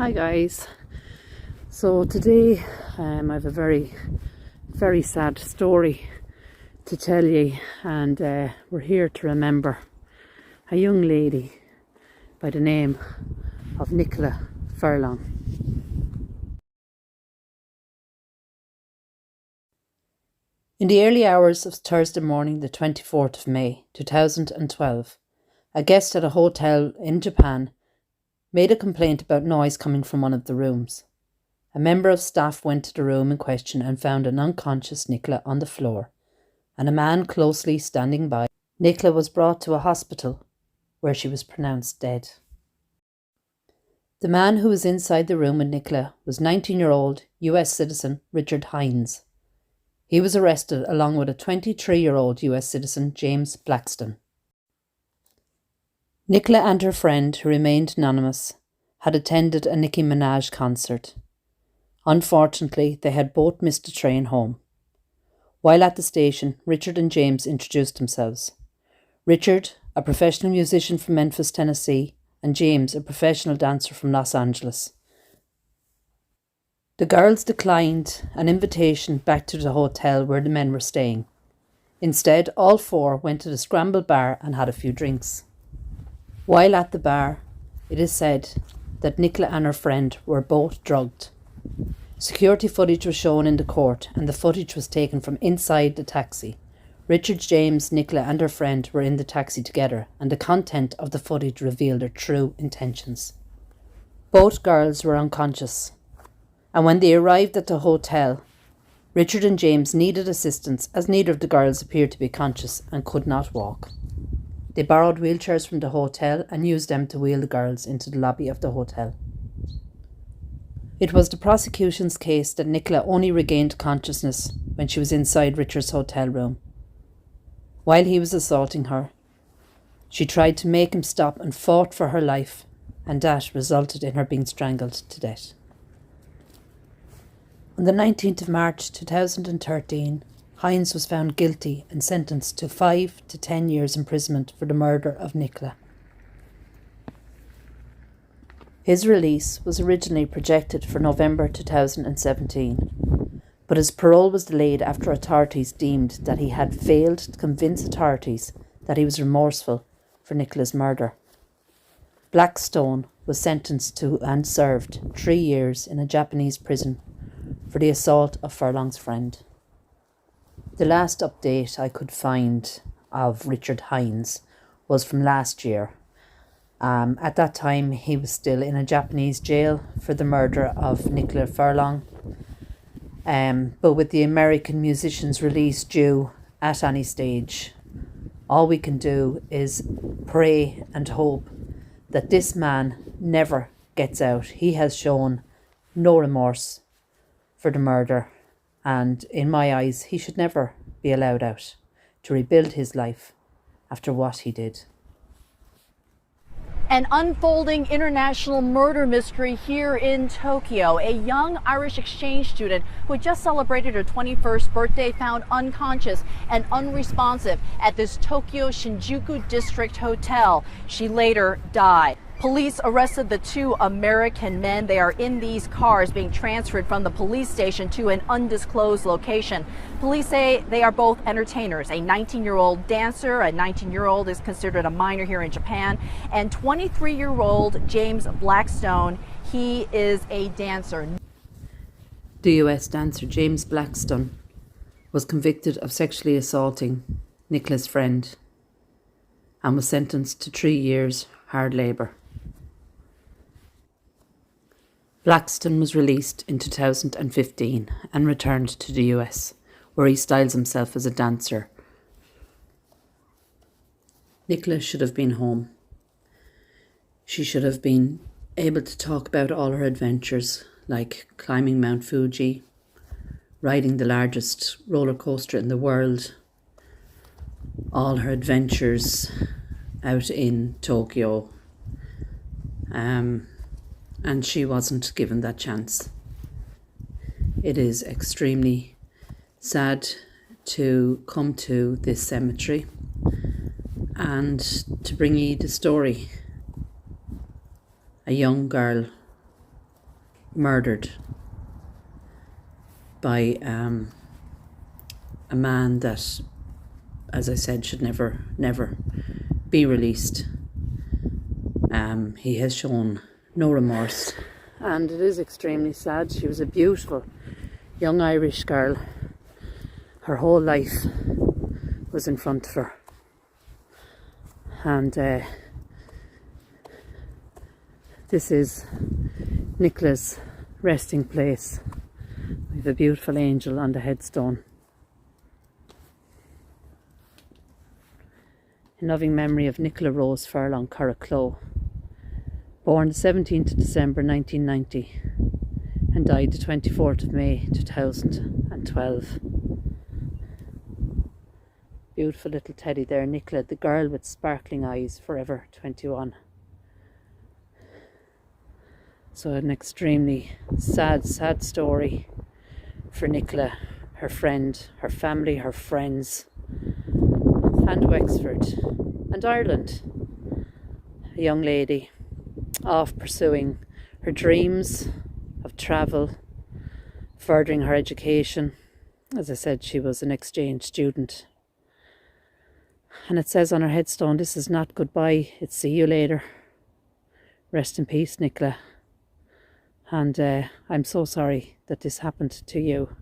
Hi guys. So today I have a very sad story to tell you, and we're here to remember a young lady by the name of Nicola Furlong. In the early hours of Thursday morning, the 24th of May 2012, a guest at a hotel in Japan made a complaint about noise coming from one of the rooms. A member of staff went to the room in question and found an unconscious Nicola on the floor, and a man closely standing by. Nicola was brought to a hospital, where she was pronounced dead. The man who was inside the room with Nicola was 19-year-old US citizen Richard Hinds. He was arrested along with a 23-year-old US citizen James Blackston. Nicola and her friend, who remained anonymous, had attended a Nicki Minaj concert. Unfortunately, they had both missed the train home. While at the station, Richard and James introduced themselves. Richard, a professional musician from Memphis, Tennessee, and James, a professional dancer from Los Angeles. The girls declined an invitation back to the hotel where the men were staying. Instead, all four went to the Scrambled bar and had a few drinks. While at the bar, it is said that Nicola and her friend were both drugged. Security footage was shown in the court, and the footage was taken from inside the taxi. Richard, James, Nicola and her friend were in the taxi together, and the content of the footage revealed their true intentions. Both girls were unconscious, and when they arrived at the hotel, Richard and James needed assistance as neither of the girls appeared to be conscious and could not walk. They borrowed wheelchairs from the hotel and used them to wheel the girls into the lobby of the hotel. It was the prosecution's case that Nicola only regained consciousness when she was inside Richard's hotel room. While he was assaulting her, she tried to make him stop and fought for her life, and that resulted in her being strangled to death. On the 19th of March 2013, Hinds was found guilty and sentenced to 5 to 10 years imprisonment for the murder of Nicola. His release was originally projected for November 2017, but his parole was delayed after authorities deemed that he had failed to convince authorities that he was remorseful for Nicola's murder. Blackstone was sentenced to and served 3 years in a Japanese prison for the assault of Furlong's friend. The last update I could find of Richard Hinds was from last year. At that time, he was still in a Japanese jail for the murder of Nicola Furlong. But with the American musician's release due at any stage, all we can do is pray and hope that this man never gets out. He has shown no remorse for the murder, and in my eyes, he should never be allowed out to rebuild his life after what he did. An unfolding international murder mystery here in Tokyo. A young Irish exchange student who had just celebrated her 21st birthday found unconscious and unresponsive at this Tokyo Shinjuku district hotel. She later died. Police arrested the two American men. They are in these cars being transferred from the police station to an undisclosed location. Police say they are both entertainers. A 19-year-old dancer, a 19-year-old is considered a minor here in Japan, and 23-year-old James Blackstone, he is a dancer. The US dancer James Blackston was convicted of sexually assaulting Nicola's friend and was sentenced to 3 years hard labour. Blackston was released in 2015 and returned to the US, where he styles himself as a dancer. Nicola should have been home. She should have been able to talk about all her adventures, like climbing Mount Fuji, riding the largest roller coaster in the world, all her adventures out in Tokyo. And she wasn't given that chance. It is extremely sad to come to this cemetery and to bring you the story. A young girl murdered by a man that, as I said, should never be released. He has shown no remorse, and it is extremely sad. She was a beautiful young Irish girl. Her whole life was in front of her, and this is Nicola's resting place. We have a beautiful angel on the headstone. In loving memory of Nicola Rose Furlong Curracloe, born the 17th of December 1990 and died the 24th of May 2012. Beautiful little teddy there, Nicola, the girl with sparkling eyes, forever 21. So an extremely sad story for Nicola, her friend, her family, her friends, and Wexford and Ireland. A young lady off pursuing her dreams of travel, furthering her education. As I said, she was an exchange student. And it says on her headstone, this is not goodbye, it's see you later. Rest in peace, Nicola. And I'm so sorry that this happened to you.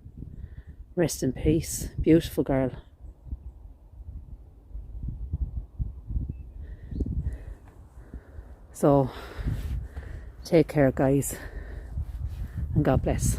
Rest in peace, beautiful girl. So, take care, guys, and God bless.